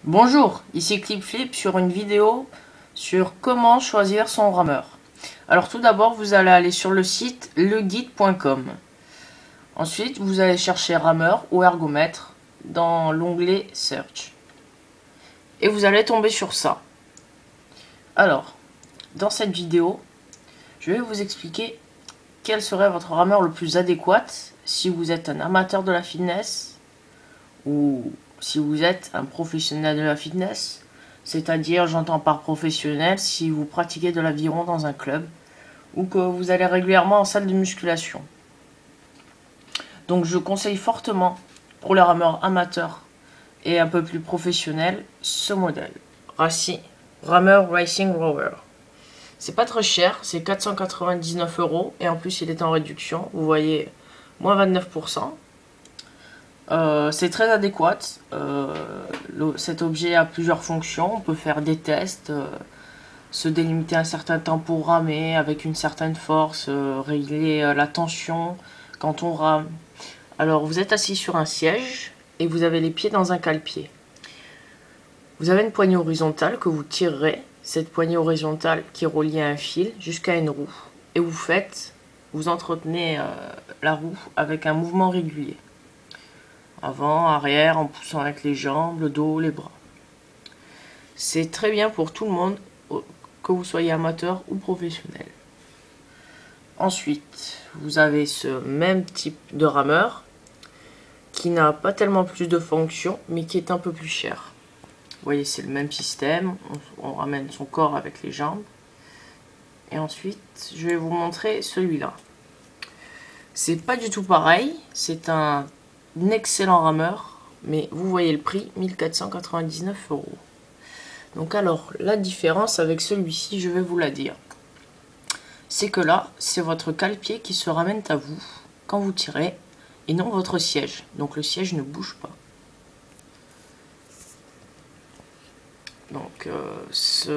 Bonjour, ici ClipFlip sur une vidéo sur comment choisir son rameur. Alors tout d'abord, vous allez aller sur le site leguide.com. Ensuite, vous allez chercher rameur ou ergomètre dans l'onglet Search. Et vous allez tomber sur ça. Alors, dans cette vidéo, je vais vous expliquer quel serait votre rameur le plus adéquat si vous êtes un amateur de la fitness ou si vous êtes un professionnel de la fitness, c'est-à-dire, j'entends par professionnel, si vous pratiquez de l'aviron dans un club ou que vous allez régulièrement en salle de musculation. Donc je conseille fortement pour les rameurs amateurs et un peu plus professionnels ce modèle, Rameur Racing Rover. C'est pas très cher, c'est 499 € et en plus il est en réduction, vous voyez, moins 29%. C'est très adéquat. Cet objet a plusieurs fonctions. On peut faire des tests, se délimiter un certain temps pour ramer avec une certaine force, régler la tension quand on rame. Alors vous êtes assis sur un siège et vous avez les pieds dans un cale-pied. Vous avez une poignée horizontale que vous tirerez, cette poignée horizontale qui est reliée à un fil jusqu'à une roue. Et vous entretenez la roue avec un mouvement régulier. Avant, arrière, en poussant avec les jambes, le dos, les bras. C'est très bien pour tout le monde, que vous soyez amateur ou professionnel. Ensuite, vous avez ce même type de rameur qui n'a pas tellement plus de fonctions, mais qui est un peu plus cher. Vous voyez, c'est le même système. On ramène son corps avec les jambes. Et ensuite, je vais vous montrer celui-là. C'est pas du tout pareil. C'est un excellent rameur, mais vous voyez le prix, 1499 €. Donc alors, la différence avec celui-ci, je vais vous la dire. C'est que là, c'est votre cale-pied qui se ramène à vous quand vous tirez, et non votre siège. Donc le siège ne bouge pas. Donc, si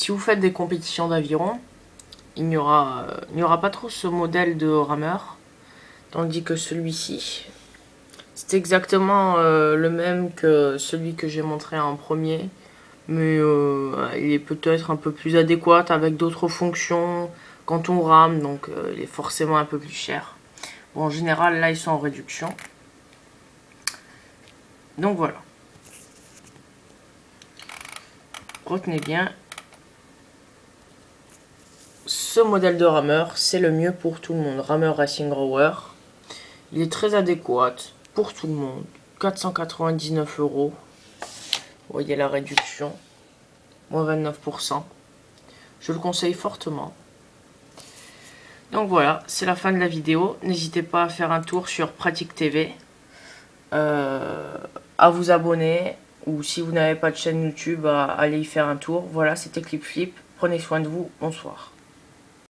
vous faites des compétitions d'aviron, il n'y aura pas trop ce modèle de rameur, tandis que celui-ci, c'est exactement le même que celui que j'ai montré en premier, mais il est peut-être un peu plus adéquat avec d'autres fonctions quand on rame, donc il est forcément un peu plus cher. Bon, en général, là, ils sont en réduction. Donc voilà. Retenez bien, ce modèle de rameur, c'est le mieux pour tout le monde. Rameur Racing Rover, il est très adéquat pour tout le monde. 499 €. Vous voyez la réduction, moins 29%. Je le conseille fortement. Donc voilà, c'est la fin de la vidéo. N'hésitez pas à faire un tour sur Pratique TV, à vous abonner, ou si vous n'avez pas de chaîne YouTube, à aller y faire un tour. Voilà, c'était ClipFlip. Prenez soin de vous. Bonsoir.